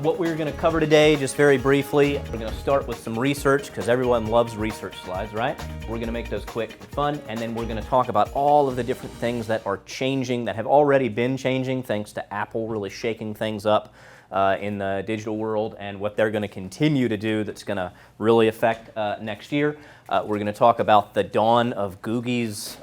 What we're going to cover today, just very briefly, we're going to start with some research because everyone loves research slides, right? We're going to make those quick and fun, and then we're going to talk about all of the different things that are changing, that have already been changing thanks to Apple really shaking things up in the digital world, and what they're going to continue to do that's going to really affect next year. We're going to talk about the dawn of Google's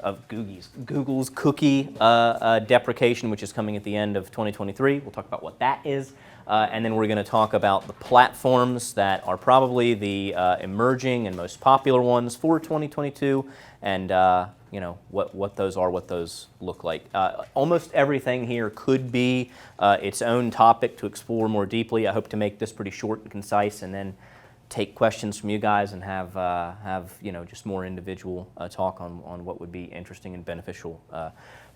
cookie deprecation, which is coming at the end of 2023. We'll talk about what that is. And then we're going to talk about the platforms that are probably the emerging and most popular ones for 2022, and what those are, what those look like. Almost everything here could be its own topic to explore more deeply. I hope to make this pretty short and concise, and then take questions from you guys and have just more individual talk on what would be interesting and beneficial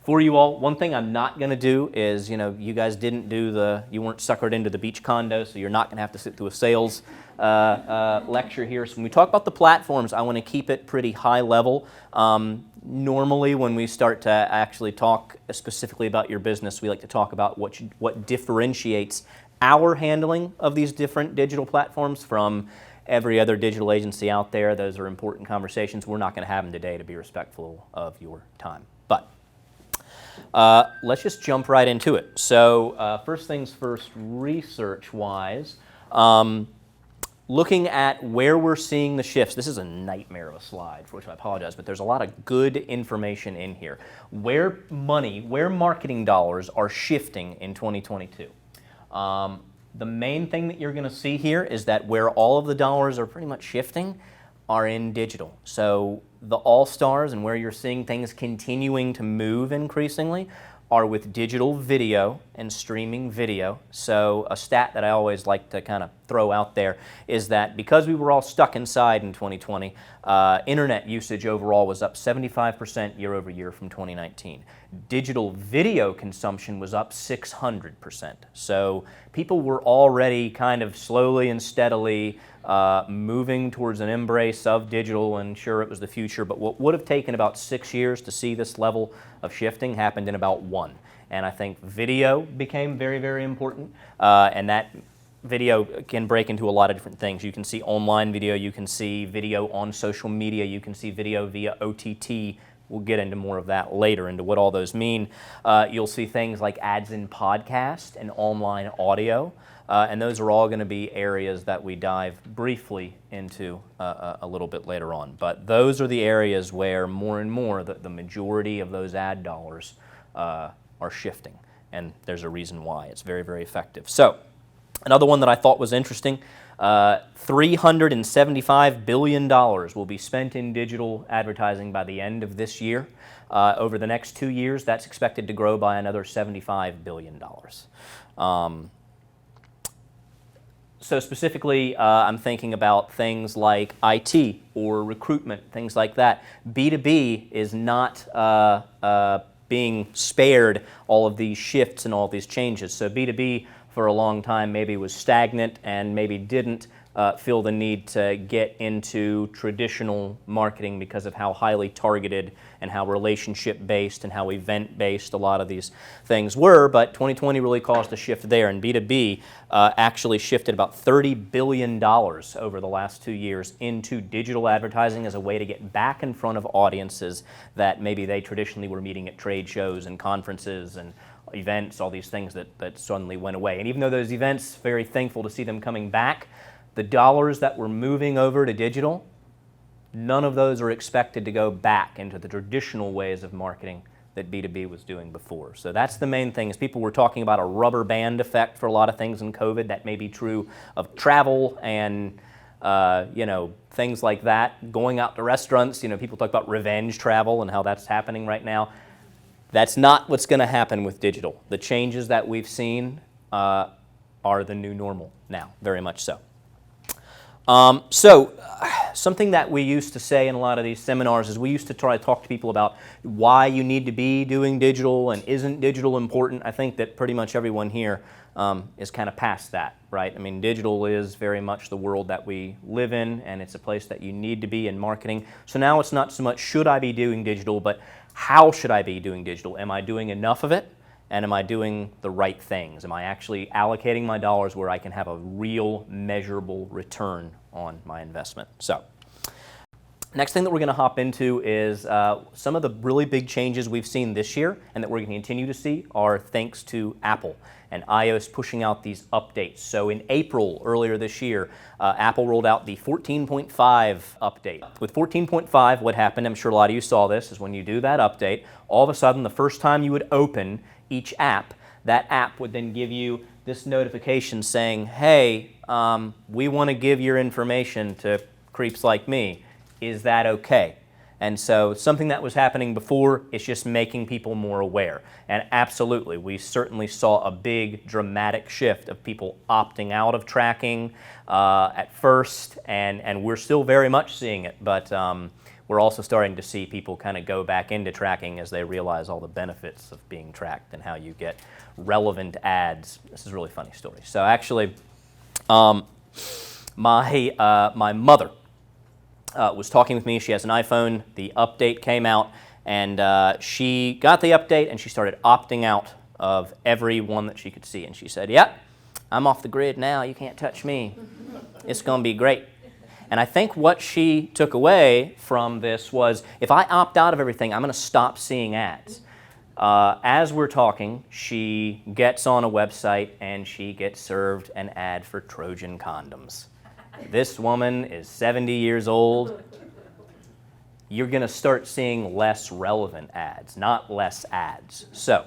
for you all. One thing I'm not going to do is, you guys you weren't suckered into the beach condo, so you're not going to have to sit through a sales lecture here. So when we talk about the platforms, I want to keep it pretty high level. Normally, when we start to actually talk specifically about your business, we like to talk about what differentiates our handling of these different digital platforms from every other digital agency out there. Those are important conversations. We're not going to have them today to be respectful of your time. But let's just jump right into it. So first things first, research-wise, looking at where we're seeing the shifts. This is a nightmare of a slide, for which I apologize, but there's a lot of good information in here. Where marketing dollars are shifting in 2022. The main thing that you're going to see here is that where all of the dollars are pretty much shifting are in digital. So the all-stars and where you're seeing things continuing to move increasingly are with digital video and streaming video. So a stat that I always like to kind of throw out there is that because we were all stuck inside in 2020, internet usage overall was up 75% year over year from 2019. Digital video consumption was up 600%. So people were already kind of slowly and steadily moving towards an embrace of digital, and sure, it was the future, but what would have taken about 6 years to see this level of shifting happened in about 1. And I think video became very, very important, and that video can break into a lot of different things. You can see online video, you can see video on social media, you can see video via OTT. We'll get into more of that later, into what all those mean. You'll see things like ads in podcast and online audio. And those are all going to be areas that we dive briefly into a little bit later on. But those are the areas where more and more the majority of those ad dollars are shifting. And there's a reason why. It's very, very effective. So another one that I thought was interesting, $375 billion will be spent in digital advertising by the end of this year. Over the next 2 years, that's expected to grow by another $75 billion. So specifically, I'm thinking about things like IT or recruitment, things like that. B2b is not being spared all of these shifts and all of these changes. So B2b for a long time maybe was stagnant and maybe didn't feel the need to get into traditional marketing because of how highly targeted and how relationship-based and how event-based a lot of these things were. But 2020 really caused a shift there, and B2B actually shifted about $30 billion over the last 2 years into digital advertising as a way to get back in front of audiences that maybe they traditionally were meeting at trade shows and conferences and events, all these things that suddenly went away. And even though those events, very thankful to see them coming back, the dollars that were moving over to digital, none of those are expected to go back into the traditional ways of marketing that B2B was doing before. So that's the main thing, is people were talking about a rubber band effect for a lot of things in COVID. That may be true of travel and things like that, going out to restaurants. People talk about revenge travel and how that's happening right now. That's not what's going to happen with digital. The changes that we've seen are the new normal now, very much so. Something that we used to say in a lot of these seminars is we used to try to talk to people about why you need to be doing digital and isn't digital important. I think that pretty much everyone here is kind of past that, right? I mean, digital is very much the world that we live in, and it's a place that you need to be in marketing. So now it's not so much should I be doing digital, but how should I be doing digital? Am I doing enough of it? and am I doing the right things? Am I actually allocating my dollars where I can have a real measurable return on my investment? So, next thing that we're going to hop into is some of the really big changes we've seen this year and that we're going to continue to see are thanks to Apple and iOS pushing out these updates. So in April earlier this year, Apple rolled out the 14.5 update. With 14.5, what happened, I'm sure a lot of you saw this, is when you do that update, all of a sudden the first time you would open each app, that app would then give you this notification saying, hey, we want to give your information to creeps like me. Is that okay? And so something that was happening before is just making people more aware. And absolutely, we certainly saw a big dramatic shift of people opting out of tracking at first, and we're still very much seeing it, but we're also starting to see people kind of go back into tracking as they realize all the benefits of being tracked and how you get relevant ads. This is a really funny story. So actually, my mother was talking with me. She has an iPhone. The update came out, and she got the update, and she started opting out of every one that she could see. And she said, yep, I'm off the grid now. You can't touch me. It's going to be great. And I think what she took away from this was, if I opt out of everything, I'm going to stop seeing ads. As we're talking, she gets on a website, and she gets served an ad for Trojan condoms. This woman is 70 years old. You're going to start seeing less relevant ads, not less ads. So,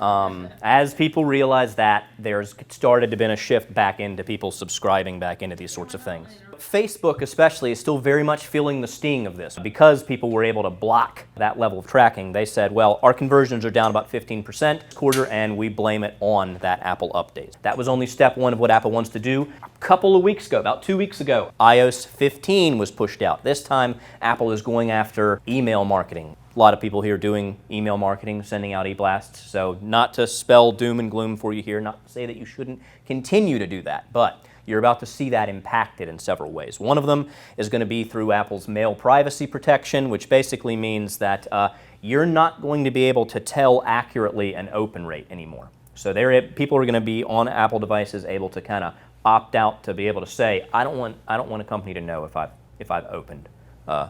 as people realize that, there's started to be a shift back into people subscribing back into these sorts of things. Facebook especially is still very much feeling the sting of this. Because people were able to block that level of tracking, they said, well, our conversions are down about 15% this quarter, and we blame it on that Apple update. That was only step one of what Apple wants to do. A couple of weeks ago, about 2 weeks ago, iOS 15 was pushed out. This time, Apple is going after email marketing. A lot of people here doing email marketing, sending out e-blasts. So not to spell doom and gloom for you here, not to say that you shouldn't continue to do that, but you're about to see that impacted in several ways. One of them is going to be through Apple's mail privacy protection, which basically means that you're not going to be able to tell accurately an open rate anymore. So people are going to be on Apple devices able to kind of opt out to be able to say, I don't want a company to know if I've opened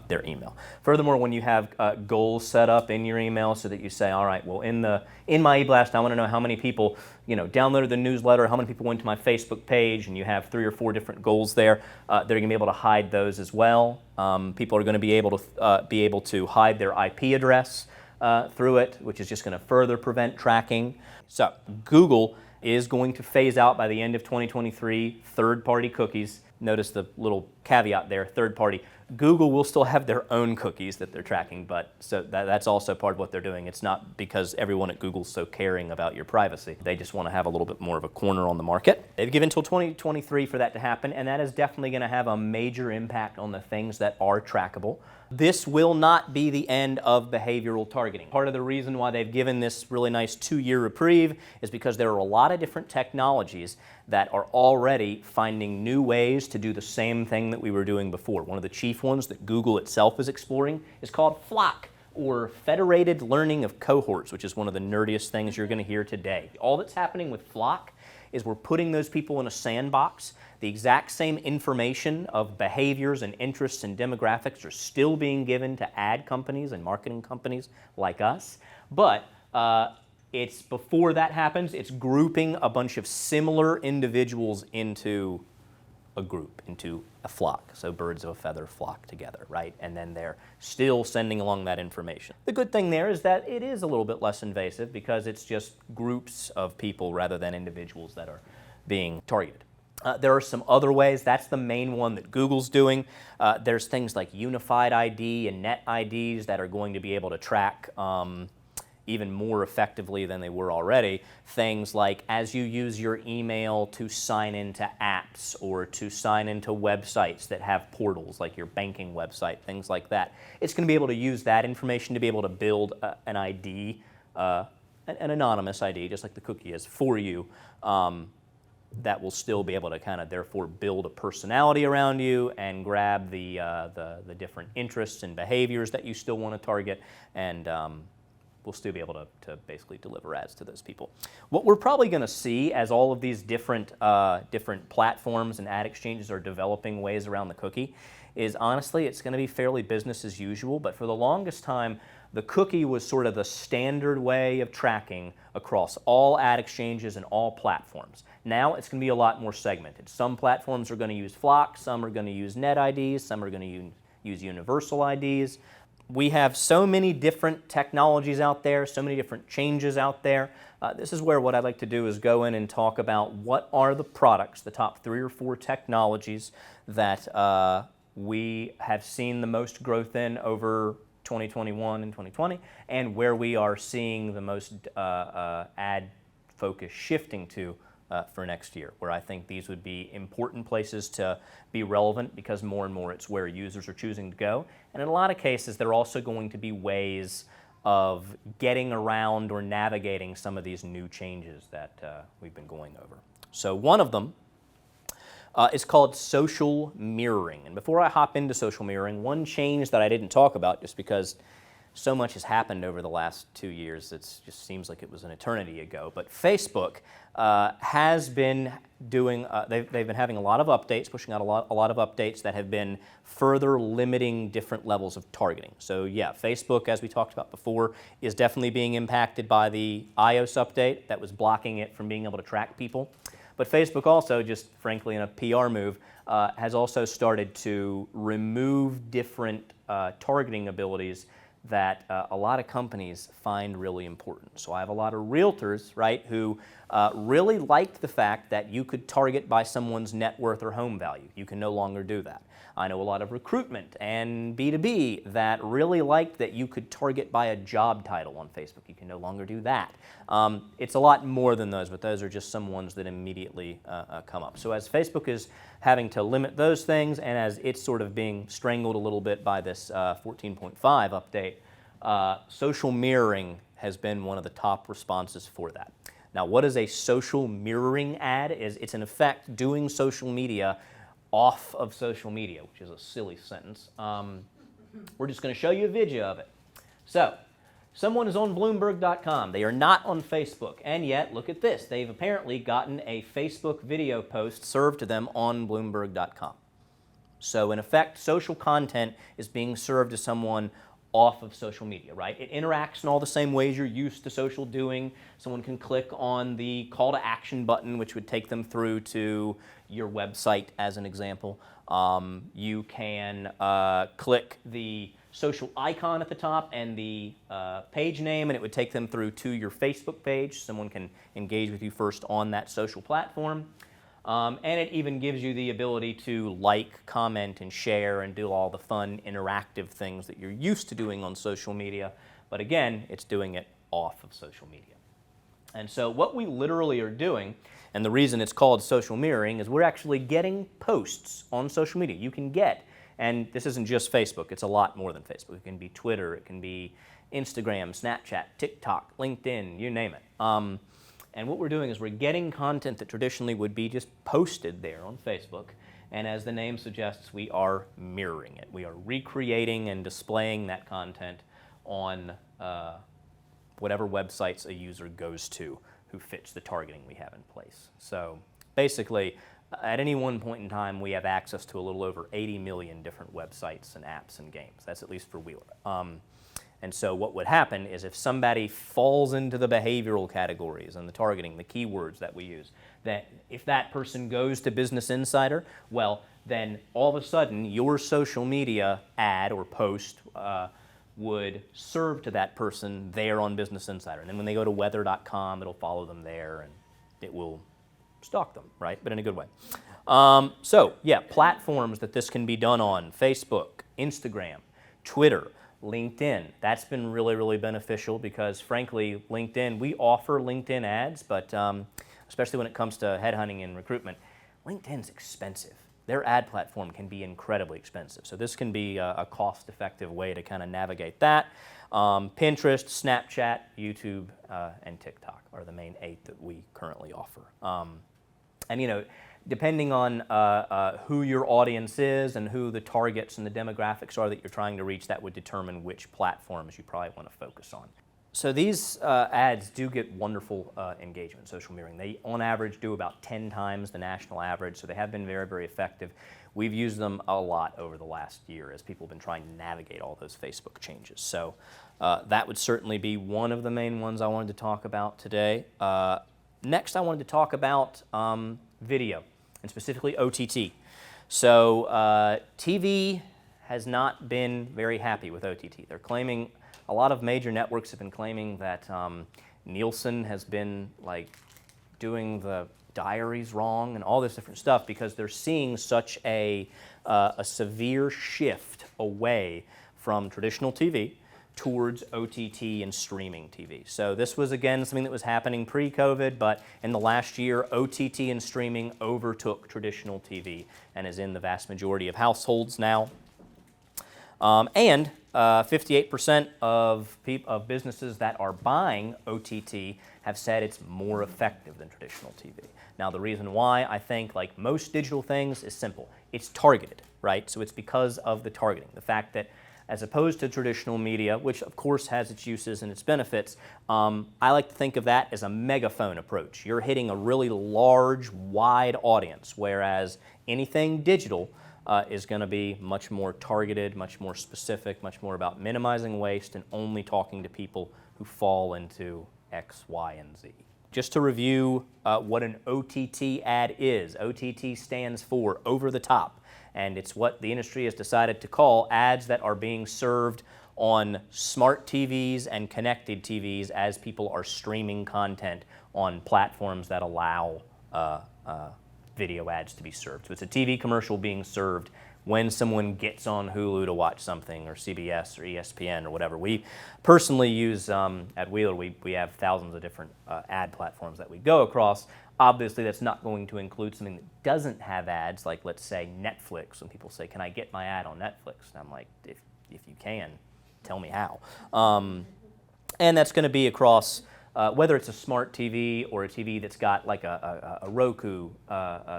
their email. Furthermore, when you have goals set up in your email so that you say, all right, well, in my e-blast, I want to know how many people downloaded the newsletter, how many people went to my Facebook page, and you have 3 or 4 different goals there. They're going to be able to hide those as well. People are going to be able to hide their IP address through it, which is just going to further prevent tracking. So Google is going to phase out by the end of 2023 third-party cookies. Notice the little caveat there, third-party. Google will still have their own cookies that they're tracking, but so that's also part of what they're doing. It's not because everyone at Google's so caring about your privacy. They just want to have a little bit more of a corner on the market. They've given until 2023 for that to happen, and that is definitely going to have a major impact on the things that are trackable. This will not be the end of behavioral targeting. Part of the reason why they've given this really nice 2-year reprieve is because there are a lot of different technologies that are already finding new ways to do the same thing that we were doing before. One of the chief ones that Google itself is exploring is called FLoC, or Federated Learning of Cohorts, which is one of the nerdiest things you're going to hear today. All that's happening with FLoC is we're putting those people in a sandbox. The exact same information of behaviors and interests and demographics are still being given to ad companies and marketing companies like us, but it's before that happens, it's grouping a bunch of similar individuals into a group, into a flock. So birds of a feather flock together, right? And then they're still sending along that information. The good thing there is that it is a little bit less invasive because it's just groups of people rather than individuals that are being targeted. There are some other ways. That's the main one that Google's doing. There's things like Unified ID and Net IDs that are going to be able to track even more effectively than they were already. Things like as you use your email to sign into apps or to sign into websites that have portals, like your banking website, things like that. It's going to be able to use that information to be able to build an ID, an anonymous ID, just like the cookie is, for you. That will still be able to kind of therefore build a personality around you and grab the different interests and behaviors that you still want to target and we'll still be able to basically deliver ads to those people. What we're probably going to see as all of these different platforms and ad exchanges are developing ways around the cookie is, honestly, it's going to be fairly business as usual. But for the longest time, the cookie was sort of the standard way of tracking across all ad exchanges and all platforms. Now it's going to be a lot more segmented. Some platforms are going to use Flock, some are going to use net IDs, some are going to use universal IDs. We have so many different technologies out there, so many different changes out there. This is where what I'd like to do is go in and talk about what are the products, the top 3 or 4 technologies that we have seen the most growth in over 2021 and 2020, and where we are seeing the most ad focus shifting to for next year, where I think these would be important places to be relevant, because more and more it's where users are choosing to go. And in a lot of cases, they're also going to be ways of getting around or navigating some of these new changes that we've been going over. So one of them is called social mirroring. And before I hop into social mirroring, one change that I didn't talk about, just because so much has happened over the last 2 years, it just seems like it was an eternity ago. But Facebook has been doing, they've been having a lot of updates, pushing out a lot of updates that have been further limiting different levels of targeting. So yeah, Facebook, as we talked about before, is definitely being impacted by the iOS update that was blocking it from being able to track people. But Facebook also, just frankly in a PR move, has also started to remove different targeting abilities that a lot of companies find really important. So I have a lot of realtors, right, who really liked the fact that you could target by someone's net worth or home value. You can no longer do that. I know a lot of recruitment and B2B that really liked that you could target by a job title on Facebook. You can no longer do that. It's a lot more than those, but those are just some ones that immediately come up. So as Facebook is having to limit those things, and as it's sort of being strangled a little bit by this 14.5 update, social mirroring has been one of the top responses for that. Now, what is a social mirroring ad? It's in effect doing social media off of social media, which is a silly sentence. We're just going to show you a video of it. So, someone is on Bloomberg.com. They are not on Facebook, and yet, look at this. They've apparently gotten a Facebook video post served to them on Bloomberg.com. So, in effect, social content is being served to someone off of social media, right? It interacts in all the same ways you're used to social doing. Someone can click on the call to action button, which would take them through to your website, as an example. You can click the social icon at the top and the page name, and it would take them through to your Facebook page. Someone can engage with you first on that social platform. And it even gives you the ability to like, comment, and share, and do all the fun interactive things that you're used to doing on social media. But again, it's doing it off of social media. And so what we literally are doing, and the reason it's called social mirroring, is we're actually getting posts on social media. You can get, and this isn't just Facebook, it's a lot more than Facebook. It can be Twitter, it can be Instagram, Snapchat, TikTok, LinkedIn, you name it. And what we're doing is we're getting content that traditionally would be just posted there on Facebook, and as the name suggests, we are mirroring it. We are recreating and displaying that content on whatever websites a user goes to who fits the targeting we have in place. So basically, at any one point in time, we have access to a little over 80 million different websites and apps and games. That's at least for Wheeler. And so what would happen is if somebody falls into the behavioral categories and the targeting, the keywords that we use, that if that person goes to Business Insider, well, then all of a sudden your social media ad or post would serve to that person there on Business Insider. And then when they go to weather.com, it'll follow them there and it will stalk them, right? But in a good way. So yeah, platforms that this can be done on: Facebook, Instagram, Twitter, LinkedIn. That's been really, really beneficial because, frankly, LinkedIn, we offer LinkedIn ads, but especially when it comes to headhunting and recruitment, LinkedIn's expensive. Their ad platform can be incredibly expensive. So this can be a cost-effective way to kind of navigate that. Pinterest, Snapchat, YouTube, and TikTok are the main 8 that we currently offer. And, you know, depending on who your audience is and who the targets and the demographics are that you're trying to reach, that would determine which platforms you probably want to focus on. So these ads do get wonderful engagement, social mirroring. They, on average, do about 10 times the national average, so they have been very, very effective. We've used them a lot over the last year as people have been trying to navigate all those Facebook changes. So that would certainly be one of the main ones I wanted to talk about today. Next, I wanted to talk about video, and specifically OTT. So TV has not been very happy with OTT. They're claiming, a lot of major networks have been claiming that Nielsen has been like doing the diaries wrong and all this different stuff because they're seeing such a severe shift away from traditional TV towards OTT and streaming TV. So this was, again, something that was happening pre-COVID, but in the last year, OTT and streaming overtook traditional TV and is in the vast majority of households now. And 58% of businesses that are buying OTT have said it's more effective than traditional TV. Now, the reason why, I think, like most digital things, is simple. It's targeted, right? So it's because of the targeting. The fact that, as opposed to traditional media, which of course has its uses and its benefits, I like to think of that as a megaphone approach. You're hitting a really large, wide audience, whereas anything digital is going to be much more targeted, much more specific, much more about minimizing waste and only talking to people who fall into X, Y, and Z. Just to review what an OTT ad is. OTT stands for over the top, and it's what the industry has decided to call ads that are being served on smart TVs and connected TVs as people are streaming content on platforms that allow video ads to be served. So it's a TV commercial being served when someone gets on Hulu to watch something, or CBS or ESPN or whatever. We personally use, at Wheeler, we have thousands of different ad platforms that we go across. Obviously, that's not going to include something that doesn't have ads, like, let's say, Netflix. When people say, can I get my ad on Netflix? And I'm like, if you can, tell me how. And that's going to be across whether it's a smart TV or a TV that's got like a Roku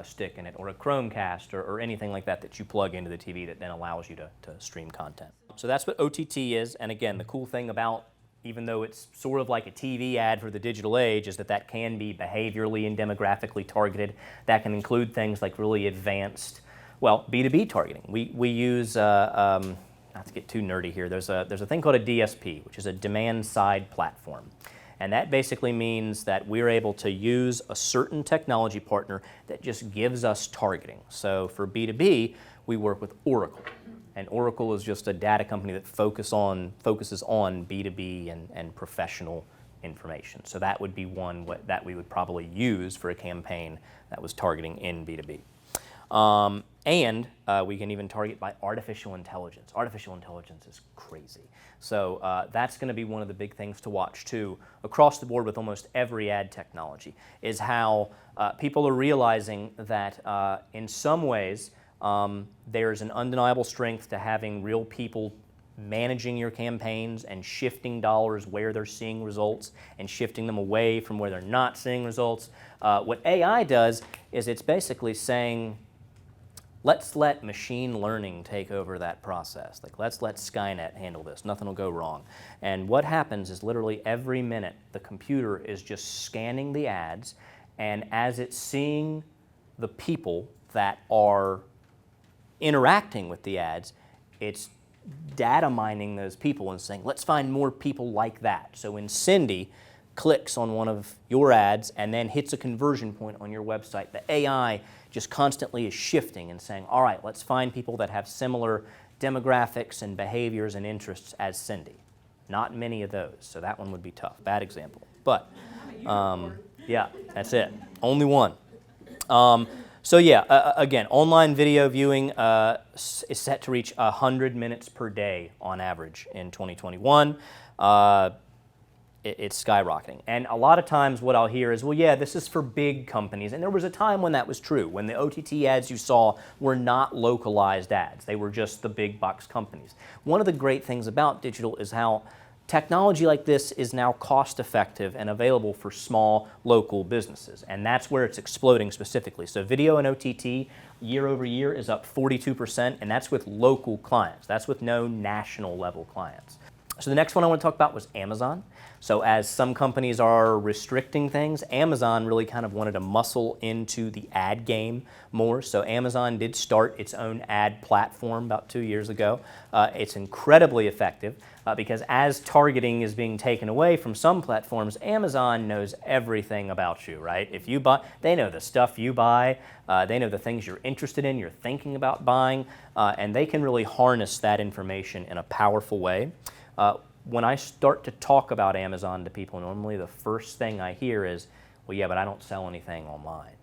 stick in it, or a Chromecast, or anything like that you plug into the TV that then allows you to stream content. So that's what OTT is, and again, the cool thing about, even though it's sort of like a TV ad for the digital age, is that can be behaviorally and demographically targeted. That can include things like really advanced, well, B2b targeting. We use, not to get too nerdy here, there's a thing called a DSP, which is a demand-side platform. And that basically means that we're able to use a certain technology partner that just gives us targeting. So for B2B, we work with Oracle. And Oracle is just a data company that focuses on B2B and professional information. So that would be one that we would probably use for a campaign that was targeting in B2B. And we can even target by artificial intelligence. Artificial intelligence is crazy. So that's going to be one of the big things to watch too, across the board with almost every ad technology, is how people are realizing that in some ways there's an undeniable strength to having real people managing your campaigns and shifting dollars where they're seeing results and shifting them away from where they're not seeing results. What AI does is it's basically saying, let's let machine learning take over that process. Like, let's let Skynet handle this. Nothing will go wrong. And what happens is literally every minute the computer is just scanning the ads, and as it's seeing the people that are interacting with the ads, it's data mining those people and saying, let's find more people like that. So when Cindy clicks on one of your ads and then hits a conversion point on your website, the AI just constantly is shifting and saying, all right, let's find people that have similar demographics and behaviors and interests as Cindy. Not many of those, so that one would be tough. Bad example. But, yeah, that's it. Only one. So yeah, again, online video viewing is set to reach 100 minutes per day on average in 2021. It's skyrocketing. And a lot of times what I'll hear is, well, yeah, this is for big companies. And there was a time when that was true, when the OTT ads you saw were not localized ads. They were just the big box companies. One of the great things about digital is how technology like this is now cost effective and available for small local businesses. And that's where it's exploding specifically. So video and OTT year over year is up 42%, and that's with local clients. That's with no national level clients. So the next one I want to talk about was Amazon. So as some companies are restricting things, Amazon really kind of wanted to muscle into the ad game more. So Amazon did start its own ad platform about 2 years ago. It's incredibly effective because as targeting is being taken away from some platforms, Amazon knows everything about you, right? If you buy, they know the stuff you buy, they know the things you're interested in, you're thinking about buying, and they can really harness that information in a powerful way. When I start to talk about Amazon to people, normally the first thing I hear is, well, yeah, but I don't sell anything online,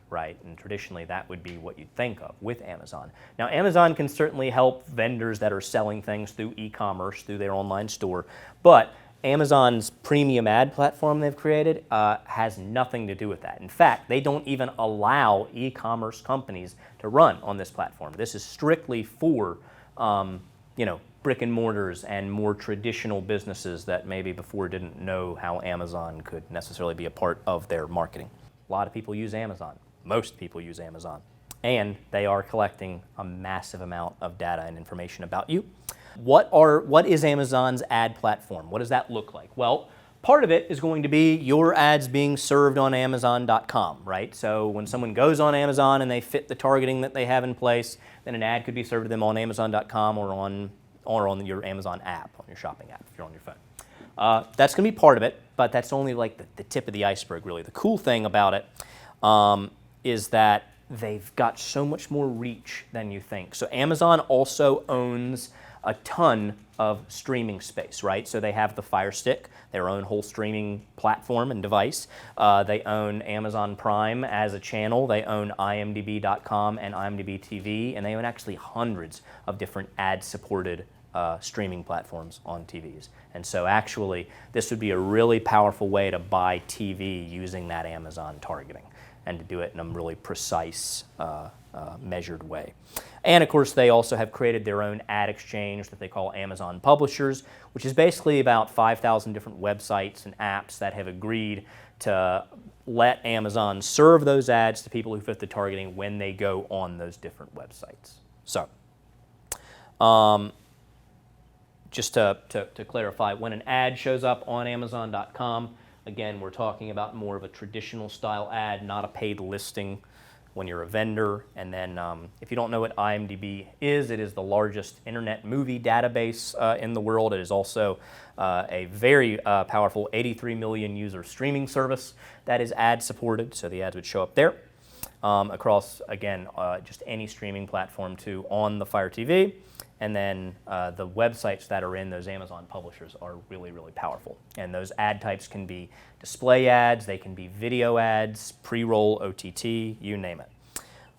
right? And traditionally that would be what you'd think of with Amazon. Now, Amazon can certainly help vendors that are selling things through e-commerce, through their online store, but Amazon's premium ad platform they've created has nothing to do with that. In fact, they don't even allow e-commerce companies to run on this platform. This is strictly for, brick and mortars and more traditional businesses that maybe before didn't know how Amazon could necessarily be a part of their marketing. A lot of people use Amazon. Most people use Amazon. And they are collecting a massive amount of data and information about you. What is Amazon's ad platform? What does that look like? Well, part of it is going to be your ads being served on Amazon.com, right? So when someone goes on Amazon and they fit the targeting that they have in place, then an ad could be served to them on Amazon.com or on your Amazon app, on your shopping app, if you're on your phone. That's going to be part of it, but that's only like the tip of the iceberg, really. The cool thing about it is that they've got so much more reach than you think. So Amazon also owns a ton of streaming space, right? So they have the Fire Stick, their own whole streaming platform and device. They own Amazon Prime as a channel. They own IMDb.com and IMDb TV, and they own actually hundreds of different ad-supported streaming platforms on TVs. And so actually, this would be a really powerful way to buy TV using that Amazon targeting and to do it in a really precise, measured way. And of course, they also have created their own ad exchange that they call Amazon Publishers, which is basically about 5,000 different websites and apps that have agreed to let Amazon serve those ads to people who fit the targeting when they go on those different websites. So, just to clarify, when an ad shows up on Amazon.com, again, we're talking about more of a traditional style ad, not a paid listing when you're a vendor. And then if you don't know what IMDb is, it is the largest internet movie database in the world. It is also a very powerful 83 million user streaming service that is ad supported, so the ads would show up there across, again, just any streaming platform too on the Fire TV. And then the websites that are in those Amazon publishers are really, really powerful. And those ad types can be display ads, they can be video ads, pre-roll, OTT, you name it.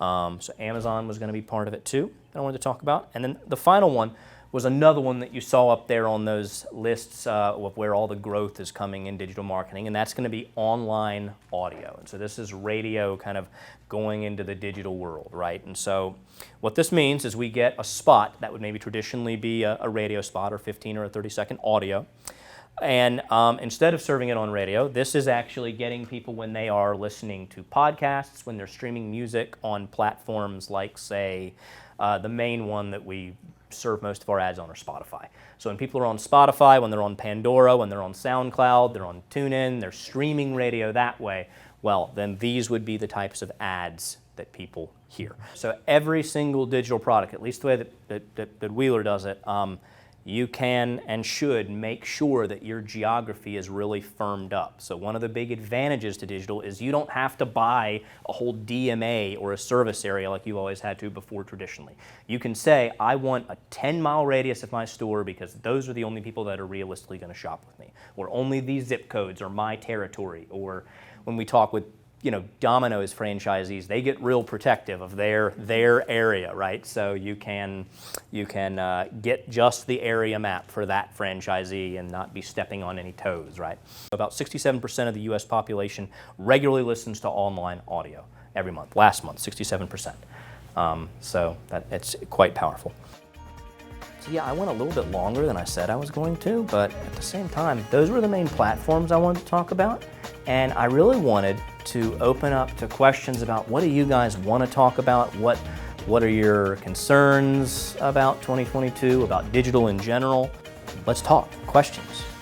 So Amazon was going to be part of it too, that I wanted to talk about. And then the final one was another one that you saw up there on those lists of where all the growth is coming in digital marketing, and that's going to be online audio. And so this is radio kind of going into the digital world, right? And so what this means is we get a spot that would maybe traditionally be a radio spot or 15 or a 30-second audio. And instead of serving it on radio, this is actually getting people when they are listening to podcasts, when they're streaming music on platforms like, say, the main one that we serve most of our ads on are Spotify. So when people are on Spotify, when they're on Pandora, when they're on SoundCloud, they're on TuneIn, they're streaming radio that way, well, then these would be the types of ads that people hear. So every single digital product, at least the way that Wheeler does it, you can and should make sure that your geography is really firmed up. So one of the big advantages to digital is you don't have to buy a whole DMA or a service area like you always had to before traditionally. You can say, I want a 10-mile radius of my store because those are the only people that are realistically going to shop with me, or only these zip codes are my territory. Or when we talk with Domino's franchisees, they get real protective of their area, right? So you can get just the area map for that franchisee and not be stepping on any toes, right? About 67% of the U.S. population regularly listens to online audio every month. Last month, 67%. So it's quite powerful. So yeah, I went a little bit longer than I said I was going to, but at the same time, those were the main platforms I wanted to talk about. And I really wanted to open up to questions about what do you guys want to talk about? What are your concerns about 2022, about digital in general? Let's talk. Questions?